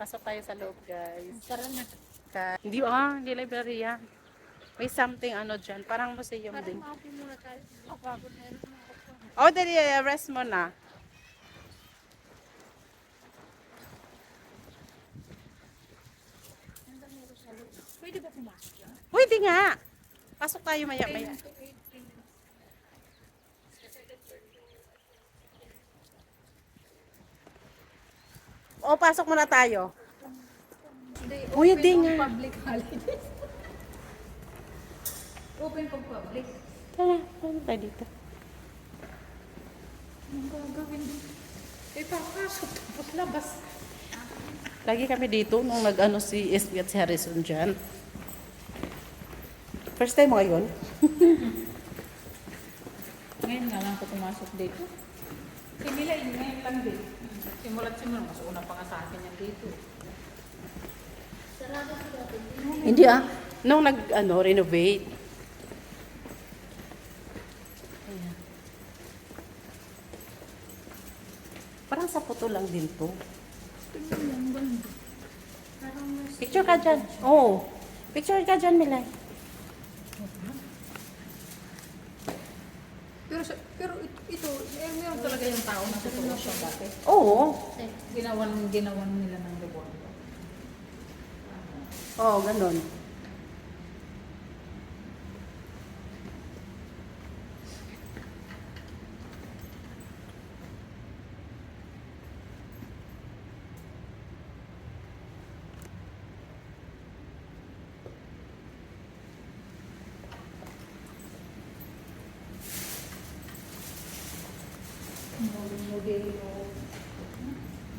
Pasok tayo sa loob, guys. Tara na. Hindi library yan. May something ano dyan. Parang museum din. Maapi muna tayo. Kapagod na yun. Oh, dali, rest mo na. Pwede ba pumasok yan? Pwede nga. Pasok tayo maya-maya. O, pasok muna tayo. Uy, hindi nga. Public holidays. Open pag public. Tara, ano tayo dito? Anong gagawin dito? Papasok tapos labas. Lagi kami dito nung nag-ano si SB at si Harrison dyan. First time mo ngayon? Ngayon nga lang ako pumasok dito. Si Mila, ngayon lang din. Simula't mas una pa nga sa akin yan dito. Hindi ah. Nung renovate. Ayan. Parang sa photo lang din to. Picture ka dyan. Oo. Picture ka dyan, Milay. Pero ito, meron talaga yung tao na tutulong siya dati. Oo. Ginawan nila ng reward. Oo, ganun.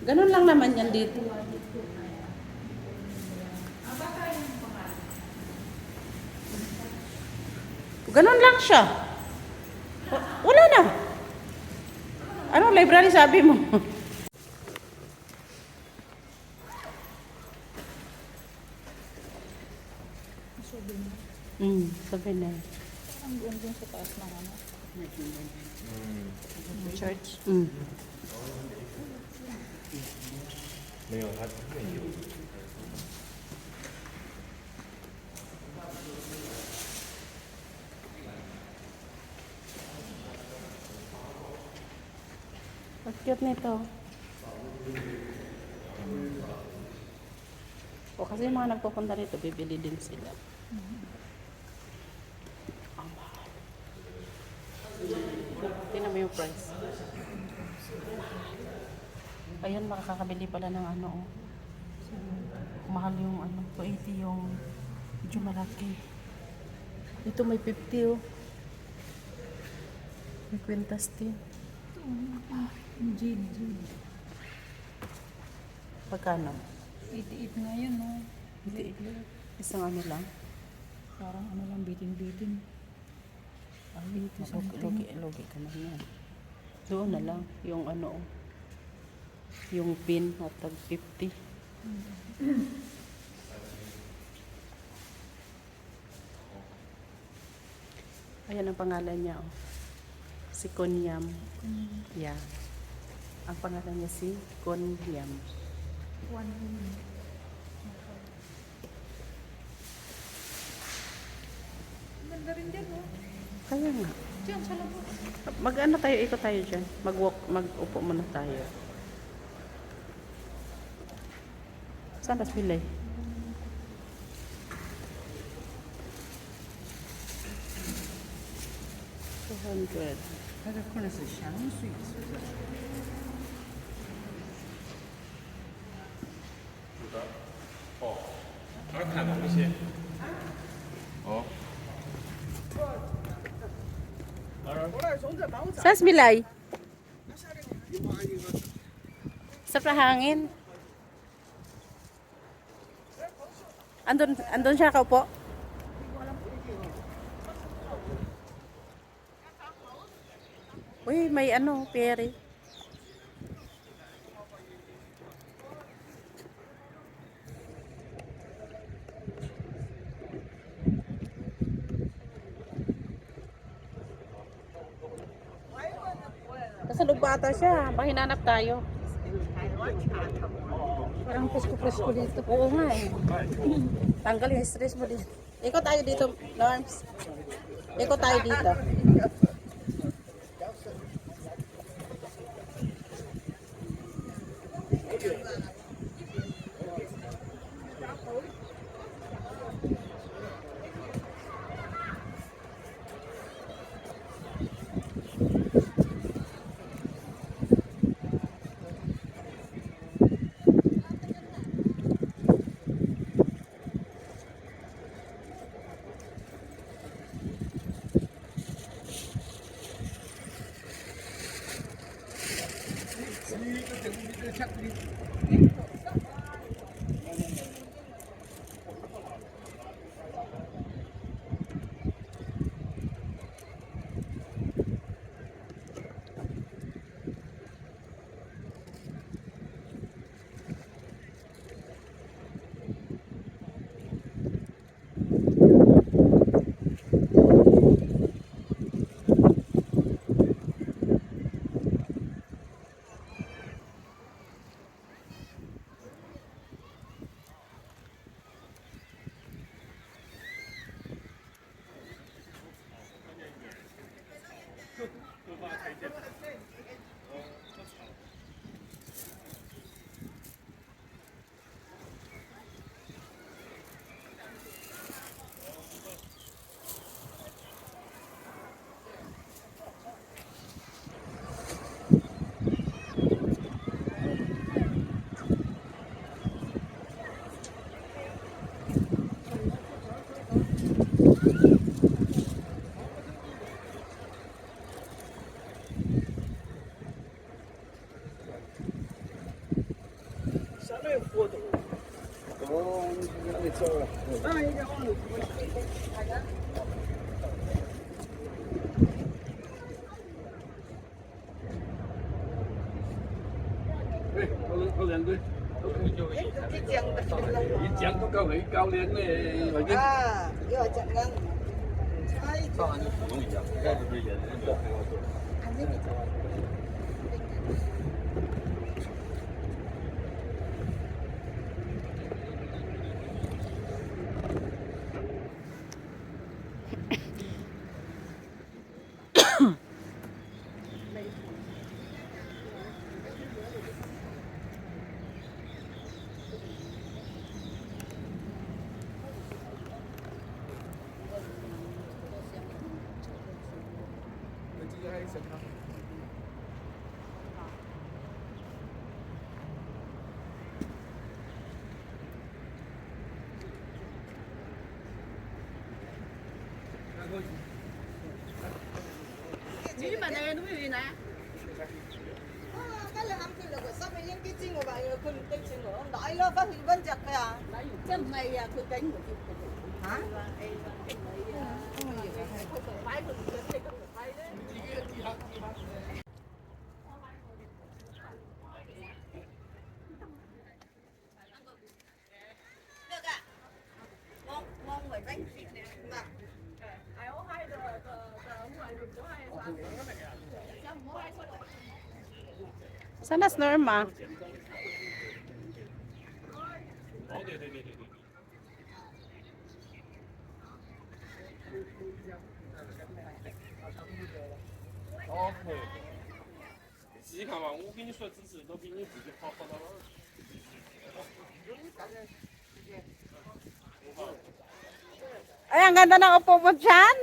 Ganun lang naman yan dito. Ganun lang siya. Wala na. Ano library sabi mo? Sabi na. Ang doon sa taas ng ano. Church. 没有，他没有。 Ang cute nito. O kasi yung mga nagpupunta rito, bibili din sila. Ang mahal. Tingnan mo yung price. Ayun, makakabili pala ng ano. Oh. Mahal yung ano. 280 yung medyo malaki. Ito may 50 oh. May kwintas din. Jade. Pagkano? 88 nga yun, no? Hindi. Isang ano lang. Parang ano lang, bitin-bitin. Ay, logi ka na yan. Doon na lang. Yung ano, yung pin at tag 50. Ayan ang pangalan niya, oh. Si Konyam. Yeah. Ang pangalan niya si Konyam. Ganda rin dyan, no? Kaya nga. Diyan, sa labas. Mag-ano tayo, ikot tayo dyan. Mag-upo muna tayo. Saan tas pilay? $200. 它这可能是香水，是不是？是的。哦，他看东西。哦。 Saan Milay? Sa hangin. Andun siya kaupo. Uy, may ano, peri. Nasa loob ata siya. Baka hinanap tayo. Parang presko-presko dito. Oo nga eh. Tanggal yung stress mo dito. Ikot tayo dito, Norms. Ikot tayo dito. có liền đi diễn chẳng có cao nghĩ cao liền này rồi chứ vừa chặn ngăn Ini mana yang dulu ini? cái là ăn cái là sắp đến những cái chinh của bạn là con tên chinh của ông đói lo phát hiện vẫn chặt cái à chân mày à cứ cánh của hả được ạ ngon ngon phải bánh mà Sana si Norma? OK，你仔细看嘛，我跟你说，只是都比你自己好到哪儿。 Ay, ang ganda ng upo mo dyan.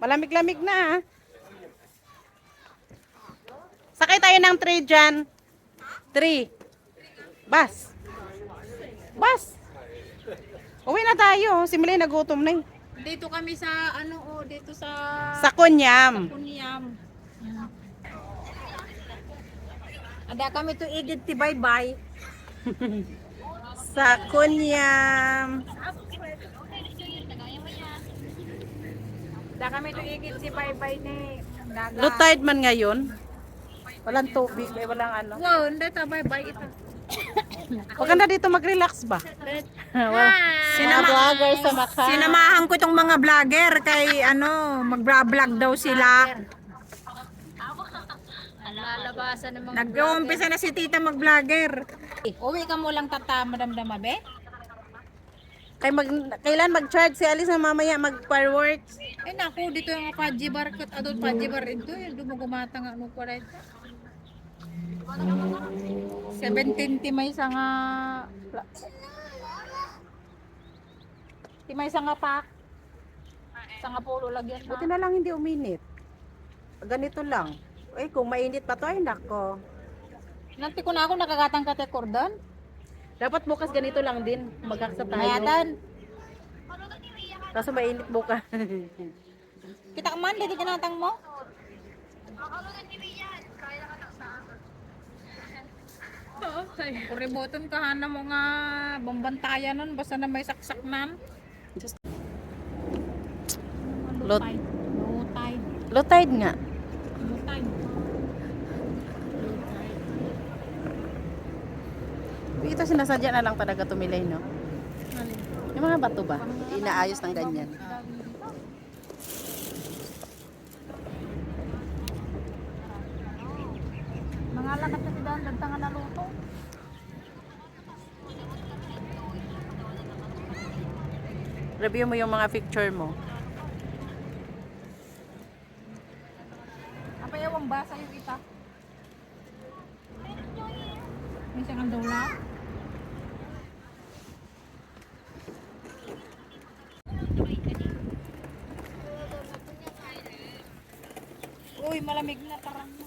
Malamig-lamig na ah. Sakay tayo ng 3 dyan. 3. Bus. Bus. Uwi na tayo. Si Milay nagutom na eh. Dito kami sa ano dito sa Sa Kunyam. Kunyam. Ada kami to igid ti bye-bye. Sa Kunyam. Ada kami to igid si bye-bye ni dagat. Low tide man ngayon. Walang tubig, eh, walang ano. Wow, hindi ta bye-bye ito. Maganda dito mag-relax ba? Mga vlogger sa Macau. Sinamahan ko itong mga vlogger kay ano, mag-vlog daw sila. Lalabasan ng mga Nag-uumpisa na si tita mag-vlogger. Uwi ka mo lang tata, Madam Damabe? Kailan mag-charge si Alice na mamaya mag-fireworks? Eh naku, dito yung pajibar ko, adult pajibar ito, yung dumugumata nga ano ko rin. 17 timay sa nga timay sa nga pak. Sa nga pulo lagyan Buti na lang hindi uminit. Ganito lang. Eh, kung mainit pa to, ay nako. Nanti ko na ako nakagatang kate cordon. Dapat bukas ganito lang din. Magkaksa tayo. Mayatan. Kaso mainit bukas. Kita man, dito kinatang mo. Kuriboton ka hana mo nga bambantayan nun basta na may saksak nan. Lot- Low tide. Low tide nga. Low tide. Ito sinasadya na lang talaga tumilay, no? Alin? Yung mga bato ba? Inaayos ng ganyan. Mga lakat na sidan, dagtangan na luto. Review mo yung mga picture mo. Apa yung basa yung ita? May isang andawla. Uy, malamig na tarang mo.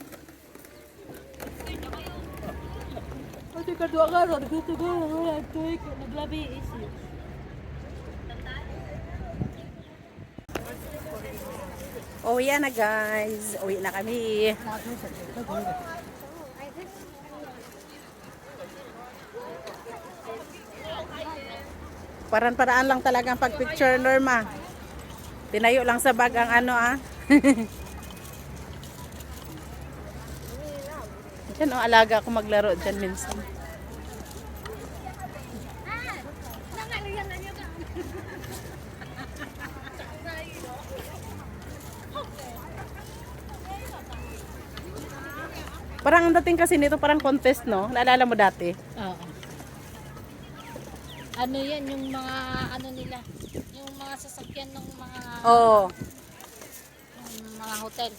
Ate ka doon ka, gusto ko, naglabi isi. Uwi na guys. Uwi na kami. Paraan-paraan lang talaga ang pag-picture, Norma. Tinayo lang sa bag ang ano Diyan alaga ako maglaro dyan minsan. Parang ang dating kasi nito parang contest, no? Naalala mo dati? Oo. Ano yan, yung mga ano nila, yung mga sasakyan ng mga Oo. ng mga hotel.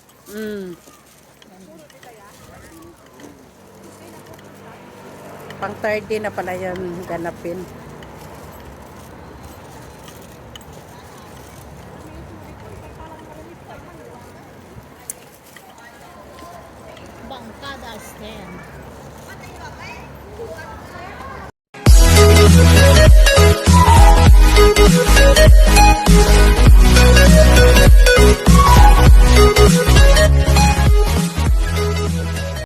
Pang 30 na pala yan ganapin. Bangkada stand.